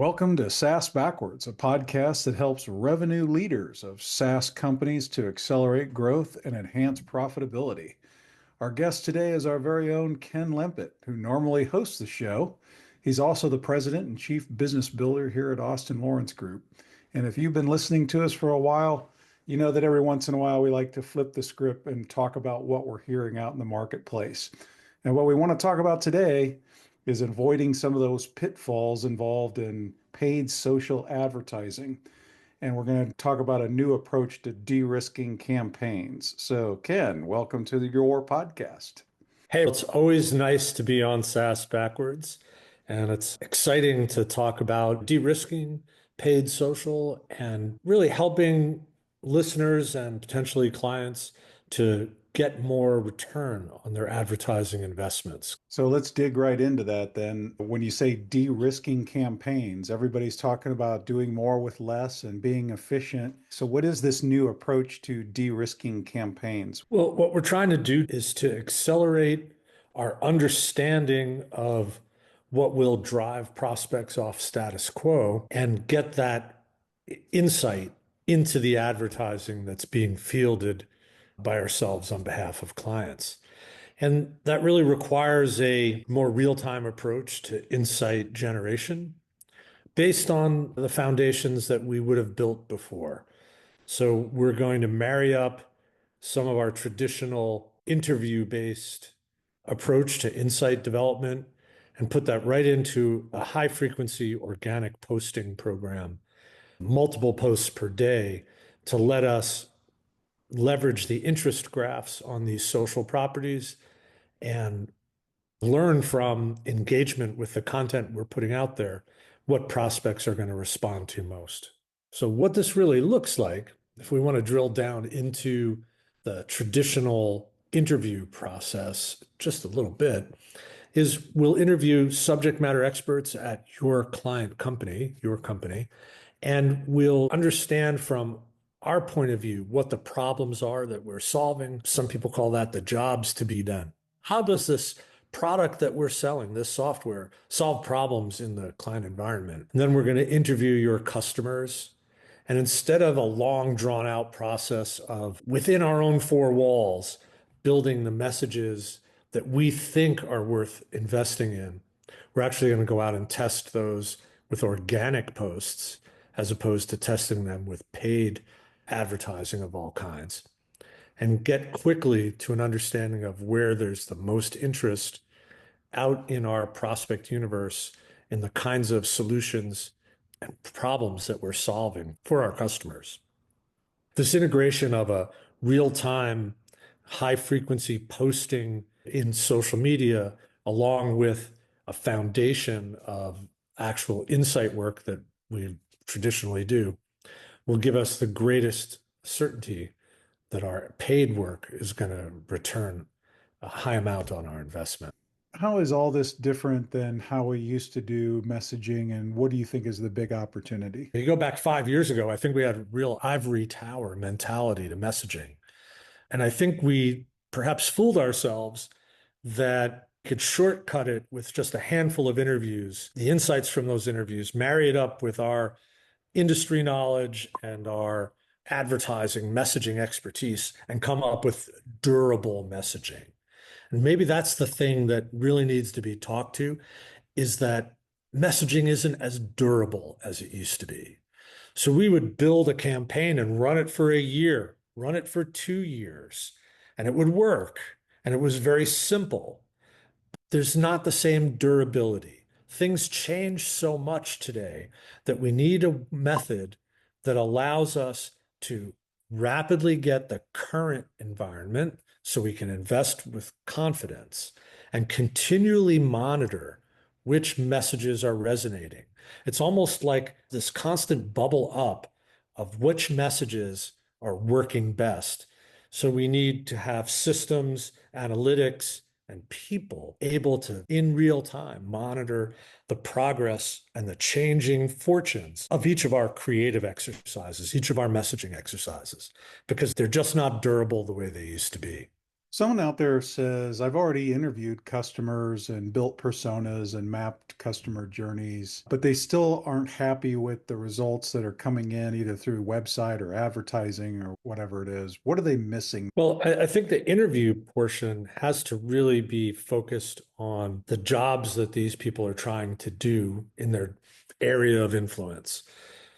Welcome to SaaS Backwards, a podcast that helps revenue leaders of SaaS companies to accelerate growth and enhance profitability. Our guest today is our very own Ken Lempit, who normally hosts the show. He's also the president and chief business builder here at Austin Lawrence Group. And if you've been listening to us for a while, you know that every once in a while we like to flip the script and talk about what we're hearing out in the marketplace. And what we want to talk about today is avoiding some of those pitfalls involved in paid social advertising. And we're going to talk about a new approach to de-risking campaigns. So, Ken, welcome to your podcast. Hey, it's always nice to be on SaaS Backwards, and it's exciting to talk about de-risking paid social and really helping listeners and potentially clients to get more return on their advertising investments. So let's dig right into that then. When you say de-risking campaigns, everybody's talking about doing more with less and being efficient. So what is this new approach to de-risking campaigns? Well, what we're trying to do is to accelerate our understanding of what will drive prospects off status quo and get that insight into the advertising that's being fielded by ourselves on behalf of clients. And that really requires a more real-time approach to insight generation based on the foundations that we would have built before. So we're going to marry up some of our traditional interview-based approach to insight development and put that right into a high-frequency organic posting program, multiple posts per day, to let us leverage the interest graphs on these social properties and learn from engagement with the content we're putting out there, what prospects are going to respond to most. So what this really looks like, if we want to drill down into the traditional interview process just a little bit, is we'll interview subject matter experts at your client company, and we'll understand from our point of view what the problems are that we're solving. Some people call that the jobs to be done. How does this product that we're selling, this software, solve problems in the client environment? And then we're going to interview your customers. And instead of a long drawn out process of within our own four walls, building the messages that we think are worth investing in, we're actually going to go out and test those with organic posts as opposed to testing them with paid advertising of all kinds, and get quickly to an understanding of where there's the most interest out in our prospect universe in the kinds of solutions and problems that we're solving for our customers. This integration of a real-time, high-frequency posting in social media, along with a foundation of actual insight work that we traditionally do, will give us the greatest certainty that our paid work is going to return a high amount on our investment. How is all this different than how we used to do messaging, and what do you think is the big opportunity? You go back 5 years ago, I think we had a real ivory tower mentality to messaging. And I think we perhaps fooled ourselves that could shortcut it with just a handful of interviews, the insights from those interviews, marry it up with our industry knowledge and our advertising messaging expertise, and come up with durable messaging. And maybe that's the thing that really needs to be talked to, is that messaging isn't as durable as it used to be. So we would build a campaign and run it for a year, run it for 2 years, and it would work. And it was very simple. There's not the same durability. Things change so much today that we need a method that allows us to rapidly get the current environment so we can invest with confidence and continually monitor which messages are resonating. It's almost like this constant bubble up of which messages are working best. So we need to have systems, analytics, and people able to, in real time, monitor the progress and the changing fortunes of each of our creative exercises, each of our messaging exercises, because they're just not durable the way they used to be. Someone out there says, I've already interviewed customers and built personas and mapped customer journeys, but they still aren't happy with the results that are coming in either through website or advertising or whatever it is. What are they missing? Well, I think the interview portion has to really be focused on the jobs that these people are trying to do in their area of influence.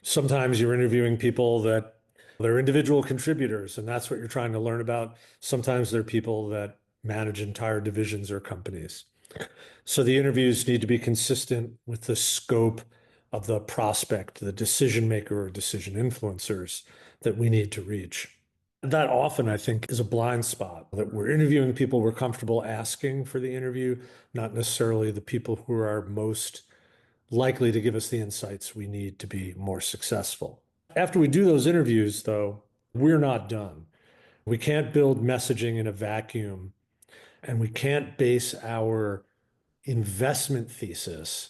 Sometimes you're interviewing people that they're individual contributors, and that's what you're trying to learn about. Sometimes they're people that manage entire divisions or companies. So the interviews need to be consistent with the scope of the prospect, the decision maker or decision influencers that we need to reach. That often, I think, is a blind spot that we're interviewing people we're comfortable asking for the interview, not necessarily the people who are most likely to give us the insights we need to be more successful. After we do those interviews, though, we're not done. We can't build messaging in a vacuum, and we can't base our investment thesis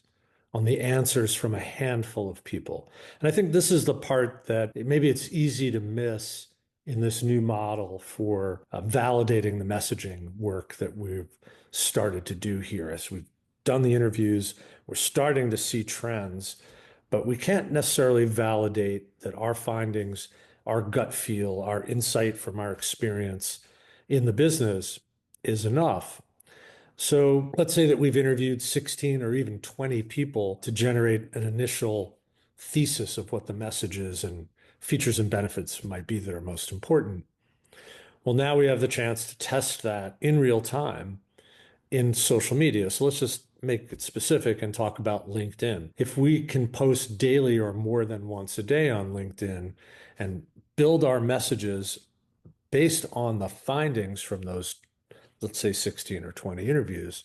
on the answers from a handful of people. And I think this is the part that maybe it's easy to miss in this new model for validating the messaging work that we've started to do here. As we've done the interviews, we're starting to see trends, but we can't necessarily validate that our findings, our gut feel, our insight from our experience in the business is enough. So let's say that we've interviewed 16 or even 20 people to generate an initial thesis of what the messages and features and benefits might be that are most important. Well, now we have the chance to test that in real time in social media. So let's just make it specific and talk about LinkedIn. If we can post daily or more than once a day on LinkedIn and build our messages based on the findings from those, let's say 16 or 20 interviews,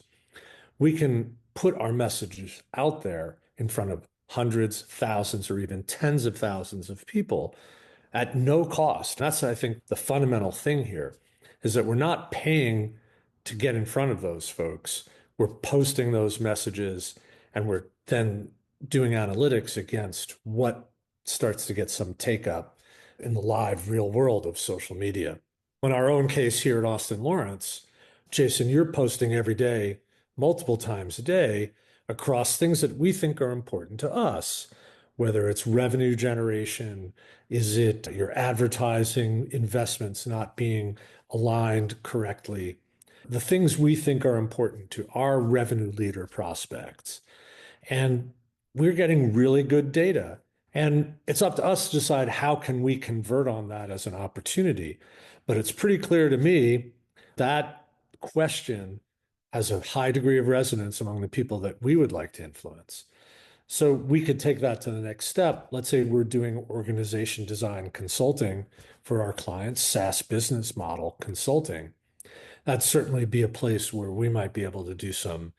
we can put our messages out there in front of hundreds, thousands, or even tens of thousands of people at no cost. That's, I think, the fundamental thing here is that we're not paying to get in front of those folks. We're posting those messages and we're then doing analytics against what starts to get some take up in the live real world of social media. In our own case here at Austin Lawrence, Jason, you're posting every day, multiple times a day, across things that we think are important to us, whether it's revenue generation, is it your advertising investments not being aligned correctly, the things we think are important to our revenue leader prospects. And we're getting really good data. And it's up to us to decide how can we convert on that as an opportunity. But it's pretty clear to me that question has a high degree of resonance among the people that we would like to influence. So we could take that to the next step. Let's say we're doing organization design consulting for our clients, SaaS business model consulting. That'd certainly be a place where we might be able to do some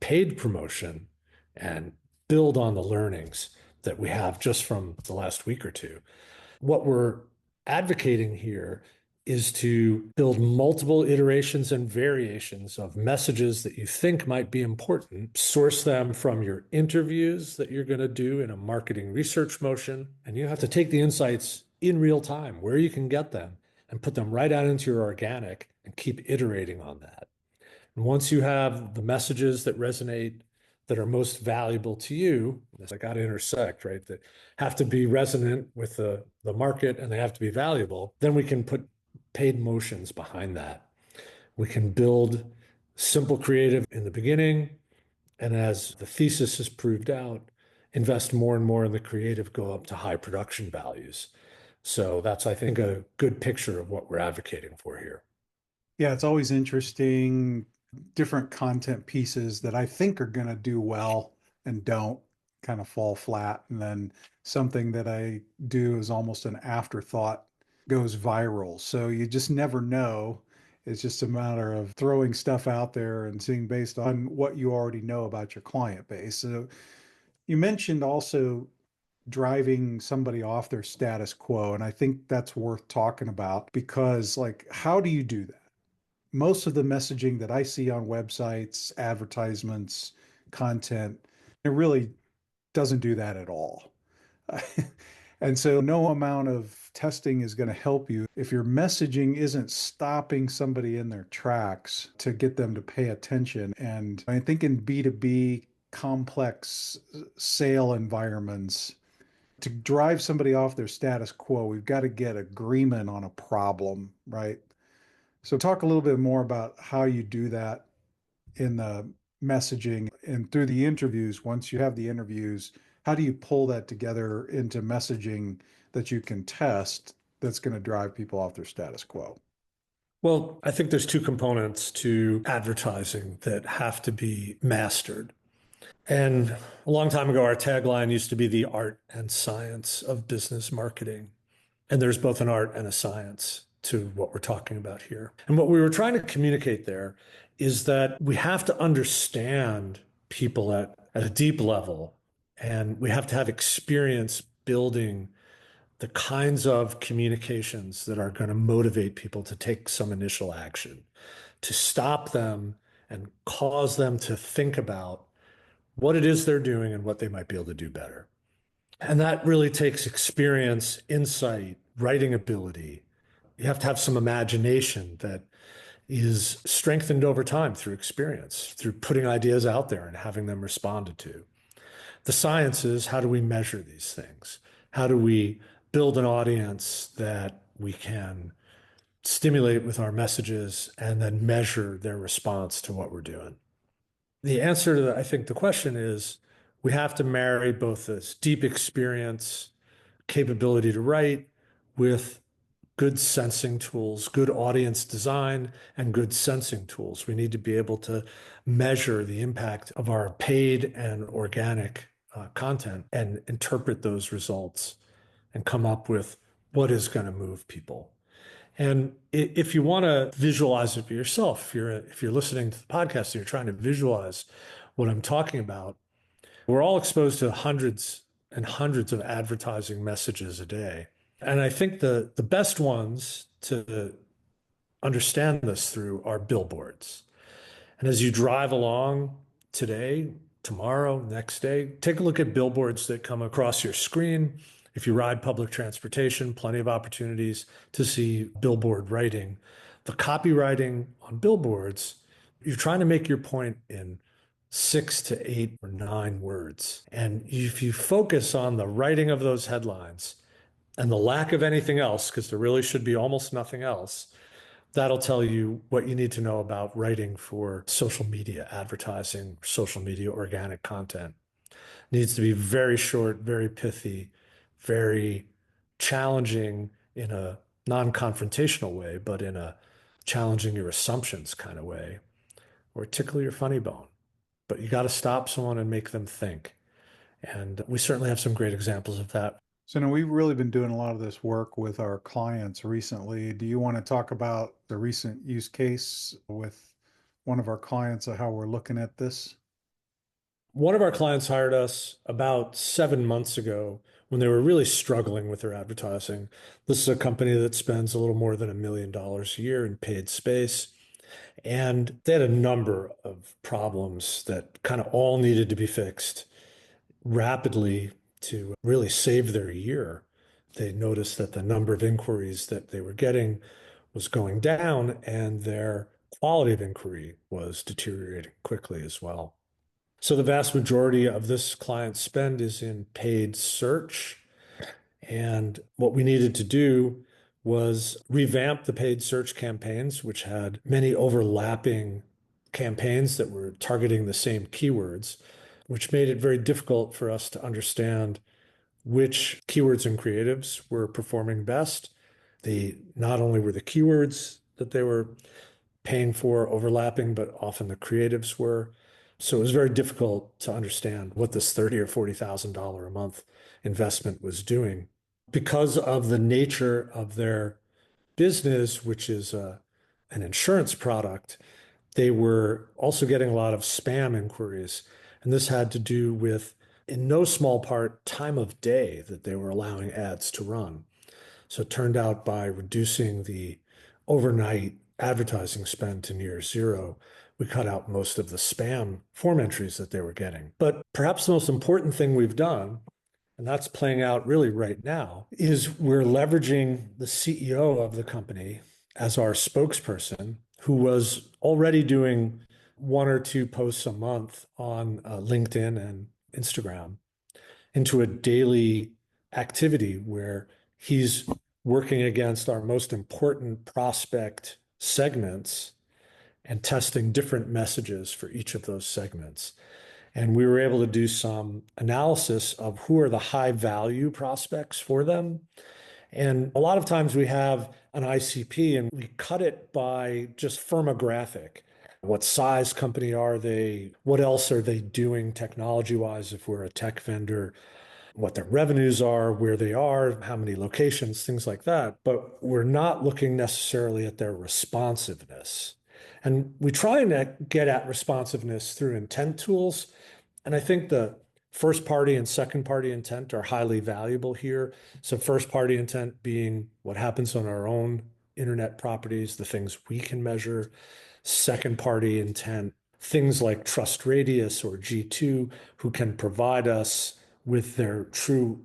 paid promotion and build on the learnings that we have just from the last week or two. What we're advocating here is to build multiple iterations and variations of messages that you think might be important, source them from your interviews that you're going to do in a marketing research motion, and you have to take the insights in real time where you can get them and put them right out into your organic and keep iterating on that. And once you have the messages that resonate, that are most valuable to you, they got to intersect, right? That have to be resonant with the market and they have to be valuable, then we can put paid motions behind that. We can build simple creative in the beginning. And as the thesis is proved out, invest more and more in the creative, go up to high production values. So that's, I think, a good picture of what we're advocating for here. Yeah, it's always interesting, different content pieces that I think are going to do well and don't kind of fall flat. And then something that I do is almost an afterthought goes viral. So you just never know. It's just a matter of throwing stuff out there and seeing based on what you already know about your client base. So you mentioned also driving somebody off their status quo. And I think that's worth talking about because, like, how do you do that? Most of the messaging that I see on websites, advertisements, content, it really doesn't do that at all. And so no amount of testing is going to help you if your messaging isn't stopping somebody in their tracks to get them to pay attention. And I think in B2B complex sale environments, to drive somebody off their status quo, we've got to get agreement on a problem, right? So talk a little bit more about how you do that in the messaging and through the interviews. Once you have the interviews, how do you pull that together into messaging that you can test that's going to drive people off their status quo? Well, I think there's two components to advertising that have to be mastered. And a long time ago, our tagline used to be the art and science of business marketing. And there's both an art and a science to what we're talking about here. And what we were trying to communicate there is that we have to understand people at a deep level, and we have to have experience building the kinds of communications that are going to motivate people to take some initial action, to stop them and cause them to think about what it is they're doing and what they might be able to do better. And that really takes experience, insight, writing ability. You have to have some imagination that is strengthened over time through experience, through putting ideas out there and having them responded to. The science is, how do we measure these things? How do we build an audience that we can stimulate with our messages and then measure their response to what we're doing? The answer to, I think, the question is we have to marry both this deep experience, capability to write, with good sensing tools, good audience design, and good sensing tools. We need to be able to measure the impact of our paid and organic content and interpret those results and come up with what is going to move people. And if you want to visualize it for yourself, if you're listening to the podcast and you're trying to visualize what I'm talking about, we're all exposed to hundreds and hundreds of advertising messages a day. And I think the best ones to understand this through are billboards. And as you drive along today, tomorrow, next day, take a look at billboards that come across your screen. If you ride public transportation, plenty of opportunities to see billboard writing. The copywriting on billboards, you're trying to make your point in 6 to 8 or 9 words. And if you focus on the writing of those headlines and the lack of anything else, because there really should be almost nothing else, that'll tell you what you need to know about writing for social media advertising, social media organic content. It needs to be very short, very pithy, very challenging in a non-confrontational way, but in a challenging your assumptions kind of way, or tickle your funny bone. But you got to stop someone and make them think. And we certainly have some great examples of that. So now we've really been doing a lot of this work with our clients recently. Do you want to talk about the recent use case with one of our clients of how we're looking at this? One of our clients hired us about 7 months ago when they were really struggling with their advertising. This is a company that spends a little more than $1 million a year in paid space. And they had a number of problems that kind of all needed to be fixed rapidly to really save their year. They noticed that the number of inquiries that they were getting was going down and their quality of inquiry was deteriorating quickly as well. So the vast majority of this client's spend is in paid search. And what we needed to do was revamp the paid search campaigns, which had many overlapping campaigns that were targeting the same keywords, which made it very difficult for us to understand which keywords and creatives were performing best. Not only were the keywords that they were paying for overlapping, but often the creatives were. So it was very difficult to understand what this $30,000 or $40,000 a month investment was doing. Because of the nature of their business, which is an insurance product, they were also getting a lot of spam inquiries. And this had to do with, in no small part, time of day that they were allowing ads to run. So it turned out by reducing the overnight advertising spend to near zero, we cut out most of the spam form entries that they were getting. But perhaps the most important thing we've done and that's playing out really right now, is we're leveraging the CEO of the company as our spokesperson, who was already doing one or two posts a month on LinkedIn and Instagram, into a daily activity where he's working against our most important prospect segments and testing different messages for each of those segments. And we were able to do some analysis of who are the high value prospects for them. And a lot of times we have an ICP and we cut it by just firmographic. What size company are they? What else are they doing technology wise if we're a tech vendor? What their revenues are, where they are, how many locations, things like that. But we're not looking necessarily at their responsiveness. And we try and get at responsiveness through intent tools. And I think the first party and second party intent are highly valuable here. So, first party intent being what happens on our own internet properties, the things we can measure. Second party intent, things like Trust Radius or G2, who can provide us with their true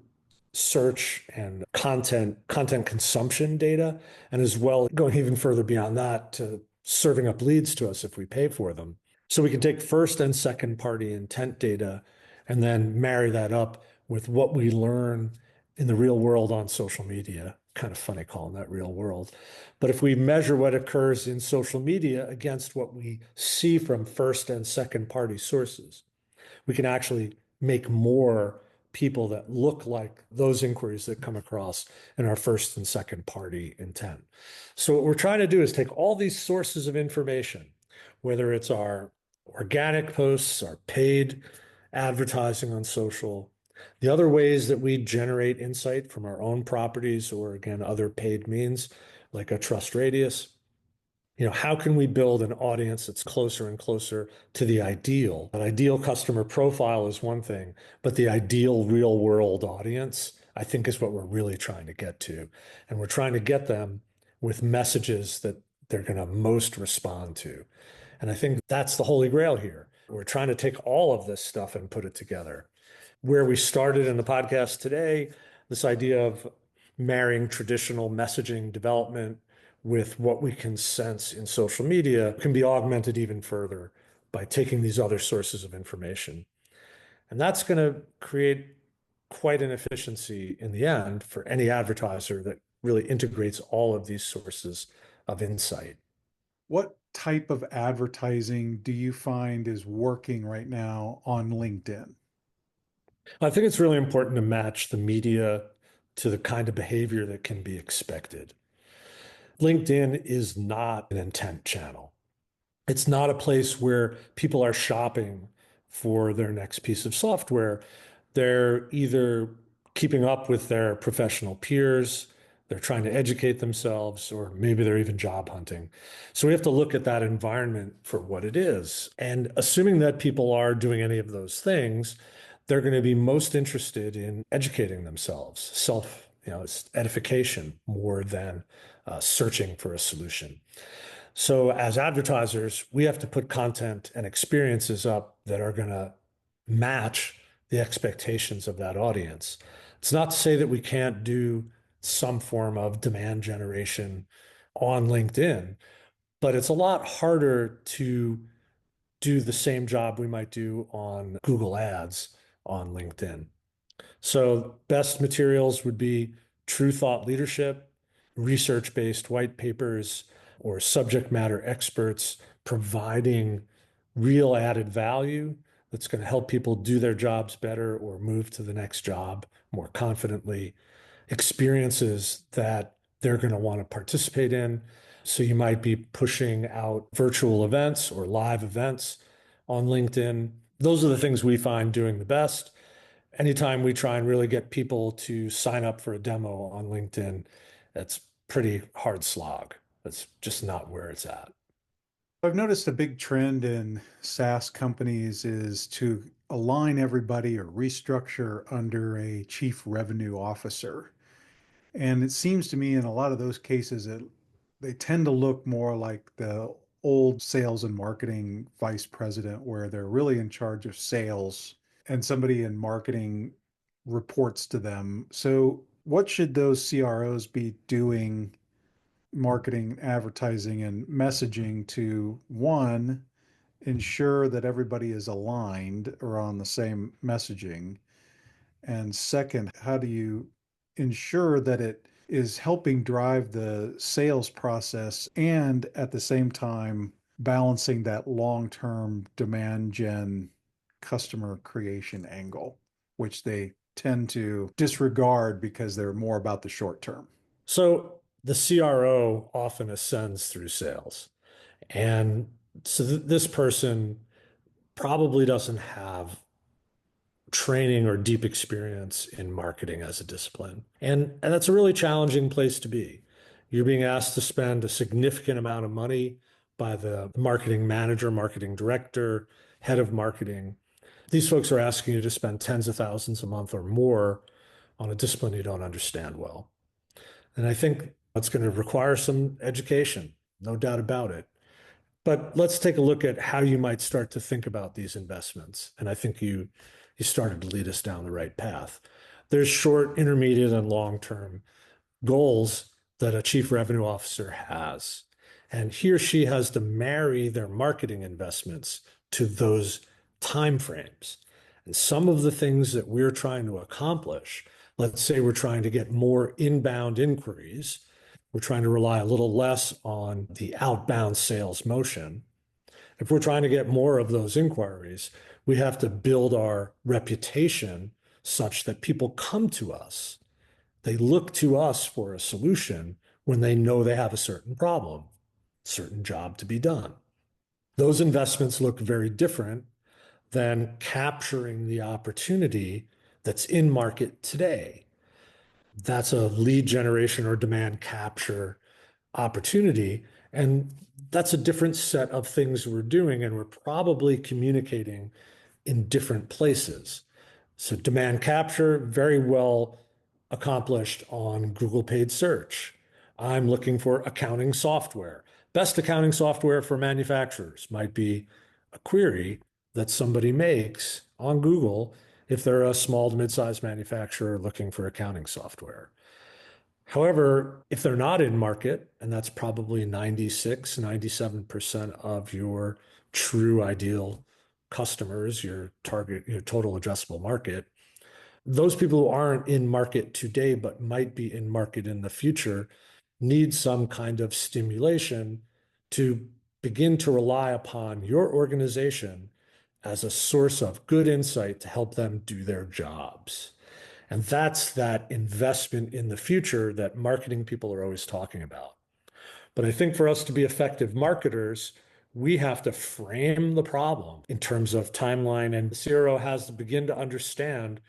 search and content consumption data, and as well going even further beyond that to serving up leads to us if we pay for them. So we can take first and second party intent data and then marry that up with what we learn in the real world on social media. Kind of funny calling that real world. But if we measure what occurs in social media against what we see from first and second party sources, we can actually make more people that look like those inquiries that come across in our first and second party intent. So what we're trying to do is take all these sources of information, whether it's our organic posts, our paid advertising on social, the other ways that we generate insight from our own properties or again, other paid means like a Trust Radius. How can we build an audience that's closer and closer to the ideal? An ideal customer profile is one thing, but the ideal real world audience, I think, is what we're really trying to get to. And we're trying to get them with messages that they're going to most respond to. And I think that's the holy grail here. We're trying to take all of this stuff and put it together. Where we started in the podcast today, this idea of marrying traditional messaging development with what we can sense in social media can be augmented even further by taking these other sources of information. And that's going to create quite an efficiency in the end for any advertiser that really integrates all of these sources of insight. What type of advertising do you find is working right now on LinkedIn? I think it's really important to match the media to the kind of behavior that can be expected. LinkedIn is not an intent channel. It's not a place where people are shopping for their next piece of software. They're either keeping up with their professional peers, they're trying to educate themselves, or maybe they're even job hunting. So we have to look at that environment for what it is. And assuming that people are doing any of those things, they're going to be most interested in educating themselves, it's edification more than searching for a solution. So as advertisers, we have to put content and experiences up that are going to match the expectations of that audience. It's not to say that we can't do some form of demand generation on LinkedIn, but it's a lot harder to do the same job we might do on Google Ads on LinkedIn. So best materials would be true thought leadership, research-based white papers, or subject matter experts providing real added value that's going to help people do their jobs better or move to the next job more confidently, experiences that they're going to want to participate in. So you might be pushing out virtual events or live events on LinkedIn. Those are the things we find doing the best. Anytime we try and really get people to sign up for a demo on LinkedIn, that's pretty hard slog. That's just not where it's at. I've noticed a big trend in SaaS companies is to align everybody or restructure under a chief revenue officer. And it seems to me in a lot of those cases that they tend to look more like the old sales and marketing vice president, where they're really in charge of sales and somebody in marketing reports to them. So, what should those CROs be doing, marketing, advertising, and messaging to one, ensure that everybody is aligned or on the same messaging? And second, how do you ensure that it is helping drive the sales process and at the same time balancing that long-term demand gen customer creation angle, which they tend to disregard because they're more about the short term? So the CRO often ascends through sales. And so this person probably doesn't have training or deep experience in marketing as a discipline. And that's a really challenging place to be. You're being asked to spend a significant amount of money by the marketing manager, marketing director, head of marketing. These folks are asking you to spend tens of thousands a month or more on a discipline you don't understand well. And I think that's going to require some education, no doubt about it. But let's take a look at how you might start to think about these investments. And I think you started to lead us down the right path. There's short, intermediate, and long-term goals that a chief revenue officer has. And he or she has to marry their marketing investments to those timeframes. And some of the things that we're trying to accomplish, let's say we're trying to get more inbound inquiries, we're trying to rely a little less on the outbound sales motion. If we're trying to get more of those inquiries, we have to build our reputation such that people come to us. They look to us for a solution when they know they have a certain problem, certain job to be done. Those investments look very different than capturing the opportunity that's in market today. That's a lead generation or demand capture opportunity. And that's a different set of things we're doing, and we're probably communicating in different places. So demand capture, very well accomplished on Google paid search. I'm looking for accounting software. Best accounting software for manufacturers might be a query that somebody makes on Google if they're a small to mid-sized manufacturer looking for accounting software. However, if they're not in market, and that's probably 96, 97% of your true ideal customers, your target, your total addressable market, those people who aren't in market today but might be in market in the future need some kind of stimulation to begin to rely upon your organization as a source of good insight to help them do their jobs. And that's that investment in the future that marketing people are always talking about. But I think for us to be effective marketers, we have to frame the problem in terms of timeline, and the CRO has to begin to understand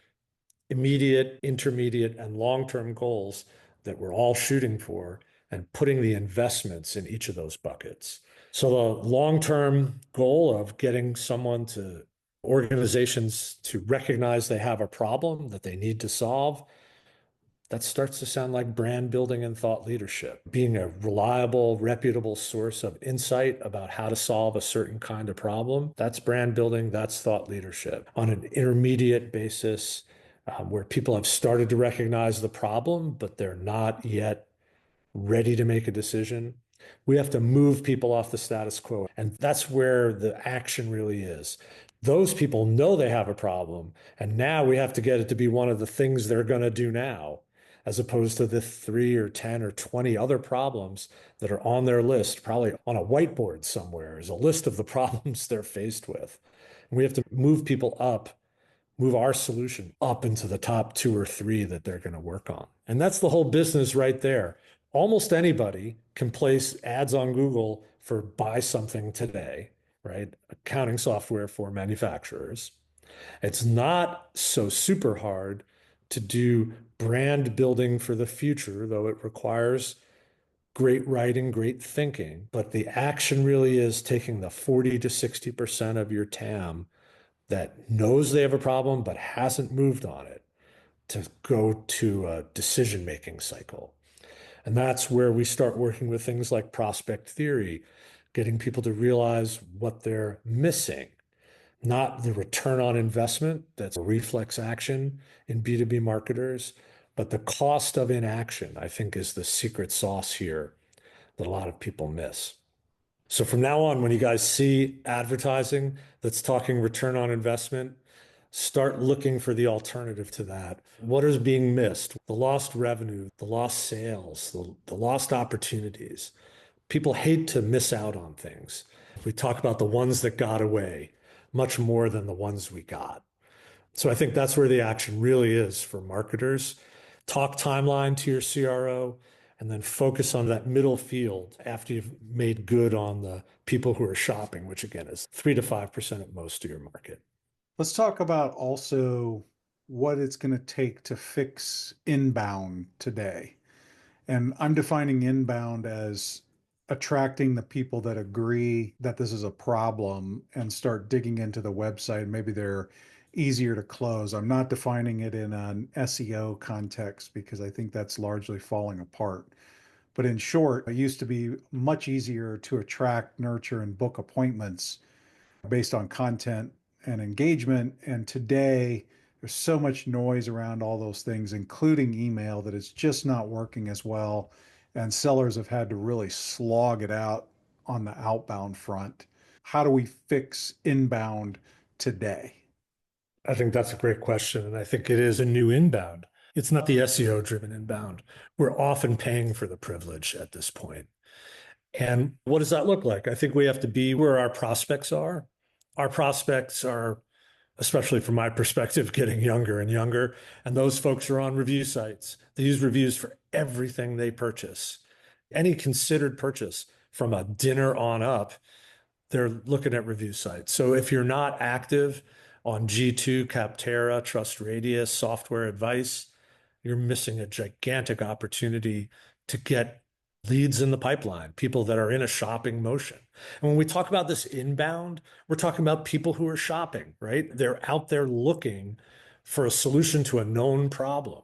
immediate, intermediate, and long-term goals that we're all shooting for and putting the investments in each of those buckets. So the long-term goal of getting someone to organizations to recognize they have a problem that they need to solve, that starts to sound like brand building and thought leadership. Being a reliable, reputable source of insight about how to solve a certain kind of problem, that's brand building, that's thought leadership. On an intermediate basis, where people have started to recognize the problem, but they're not yet ready to make a decision, we have to move people off the status quo. And that's where the action really is. Those people know they have a problem, and now we have to get it to be one of the things they're going to do now, as opposed to the 3 or 10 or 20 other problems that are on their list, probably on a whiteboard somewhere, is a list of the problems they're faced with. And we have to move people up, move our solution up into the top 2 or 3 that they're going to work on. And that's the whole business right there. Almost anybody can place ads on Google for buy something today, right? Accounting software for manufacturers. It's not so super hard to do brand building for the future, though it requires great writing, great thinking. But the action really is taking the 40 to 60% of your TAM that knows they have a problem but hasn't moved on it to go to a decision-making cycle. And that's where we start working with things like prospect theory, getting people to realize what they're missing. not the return on investment. That's a reflex action in B2B marketers, but the cost of inaction, I think, is the secret sauce here that a lot of people miss. So from now on, when you guys see advertising that's talking return on investment, start looking for the alternative to that. What is being missed? The lost revenue, the lost sales, the lost opportunities. People hate to miss out on things. We talk about the ones that got away much more than the ones we got. So I think that's where the action really is for marketers. Talk timeline to your CRO and then focus on that middle field after you've made good on the people who are shopping, which again is 3 to 5% at most of your market. Let's talk about also what it's going to take to fix inbound today. And I'm defining inbound as attracting the people that agree that this is a problem and start digging into the website. Maybe they're easier to close. I'm not defining it in an SEO context because I think that's largely falling apart. But in short, it used to be much easier to attract, nurture, and book appointments based on content and engagement. And today, there's so much noise around all those things, including email, that it's just not working as well. And sellers have had to really slog it out on the outbound front. How do we fix inbound today? I think that's a great question. And I think it is a new inbound. It's not the SEO driven inbound. We're often paying for the privilege at this point. And what does that look like? I think we have to be where our prospects are. Our prospects are, especially from my perspective, getting younger and younger. And those folks are on review sites. They use reviews for everything they purchase. Any considered purchase from a dinner on up, they're looking at review sites. So if you're not active on G2, Capterra, Trust Radius, Software Advice, you're missing a gigantic opportunity to get leads in the pipeline, people that are in a shopping motion. And when we talk about this inbound, we're talking about people who are shopping, right? They're out there looking for a solution to a known problem.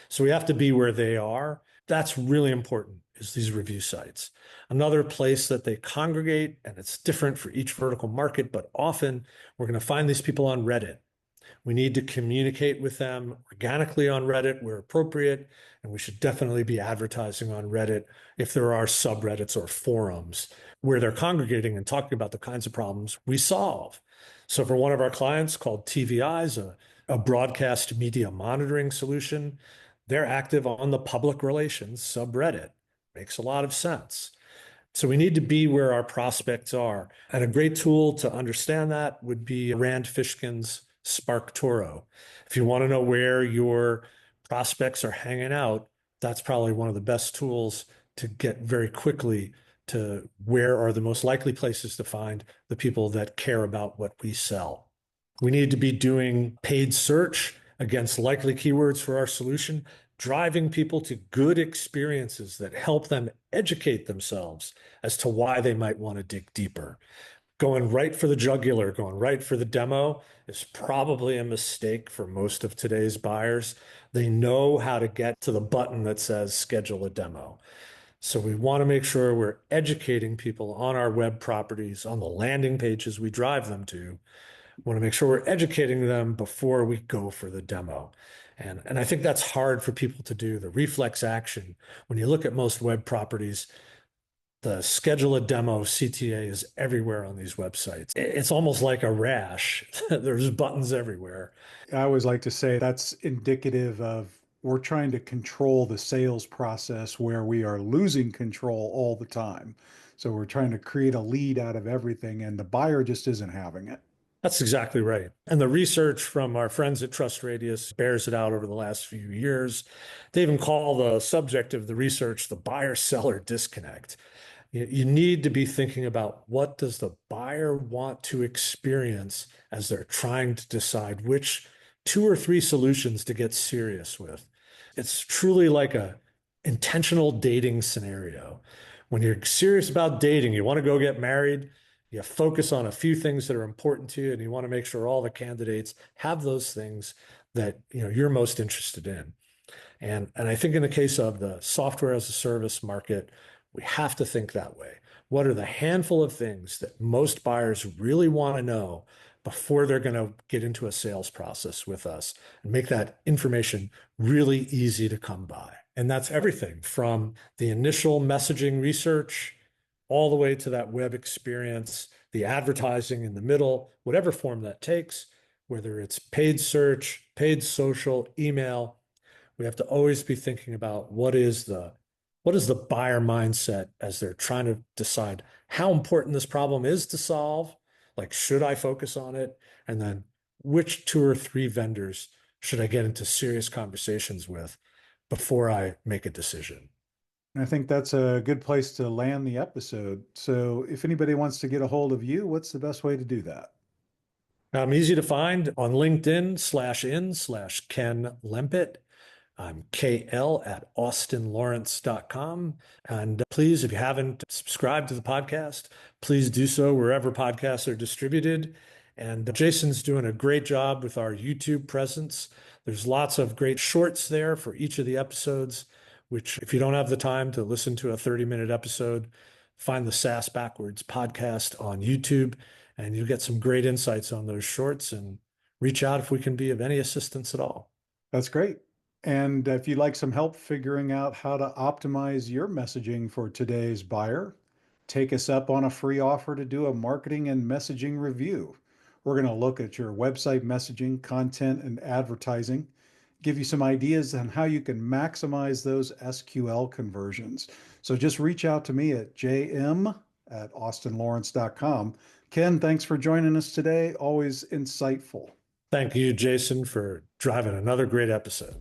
So we have to be where they are. That's really important, is these review sites. Another place that they congregate, and it's different for each vertical market, but often we're going to find these people on Reddit. We need to communicate with them organically on Reddit where appropriate, and we should definitely be advertising on Reddit if there are subreddits or forums where they're congregating and talking about the kinds of problems we solve. So for one of our clients called TVI's, a broadcast media monitoring solution, they're active on the public relations subreddit. Makes a lot of sense. So we need to be where our prospects are. And a great tool to understand that would be Rand Fishkin's SparkToro. If you want to know where your prospects are hanging out, that's probably one of the best tools to get very quickly to where are the most likely places to find the people that care about what we sell. We need to be doing paid search against likely keywords for our solution, driving people to good experiences that help them educate themselves as to why they might want to dig deeper. Going right for the jugular, going right for the demo is probably a mistake for most of today's buyers. They know how to get to the button that says schedule a demo. So we want to make sure we're educating people on our web properties, on the landing pages we drive them to. We want to make sure we're educating them before we go for the demo. And I think that's hard for people to do, the reflex action. When you look at most web properties, the schedule a demo CTA is everywhere on these websites. It's almost like a rash. There's buttons everywhere. I always like to say that's indicative of we're trying to control the sales process where we are losing control all the time. So we're trying to create a lead out of everything, and the buyer just isn't having it. That's exactly right. And the research from our friends at Trust Radius bears it out over the last few years. They even call the subject of the research the buyer-seller disconnect. You need to be thinking about what does the buyer want to experience as they're trying to decide which 2 or 3 solutions to get serious with. It's truly like a intentional dating scenario. When you're serious about dating, you want to go get married, you focus on a few things that are important to you, and you want to make sure all the candidates have those things that you're most interested in. And I think in the case of the software as a service market, we have to think that way. What are the handful of things that most buyers really want to know before they're going to get into a sales process with us and make that information really easy to come by. And that's everything from the initial messaging research all the way to that web experience, the advertising in the middle, whatever form that takes, whether it's paid search, paid social, email. We have to always be thinking about what is the buyer mindset as they're trying to decide how important this problem is to solve? Like, should I focus on it? And then which two or three vendors should I get into serious conversations with before I make a decision? And I think that's a good place to land the episode. So if anybody wants to get a hold of you, what's the best way to do that? I'm easy to find on LinkedIn/in/Ken Lempit. I'm KL at austinlawrence.com. And please, if you haven't subscribed to the podcast, please do so wherever podcasts are distributed. And Jason's doing a great job with our YouTube presence. There's lots of great shorts there for each of the episodes, which, if you don't have the time to listen to a 30-minute episode, find the SaaS Backwards podcast on YouTube, and you'll get some great insights on those shorts, and reach out if we can be of any assistance at all. That's great. And if you'd like some help figuring out how to optimize your messaging for today's buyer, take us up on a free offer to do a marketing and messaging review. We're going to look at your website messaging, content, and advertising, give you some ideas on how you can maximize those SQL conversions. So just reach out to me at jm@austinlawrence.com. Ken, thanks for joining us today. Always insightful. Thank you, Jason, for driving another great episode.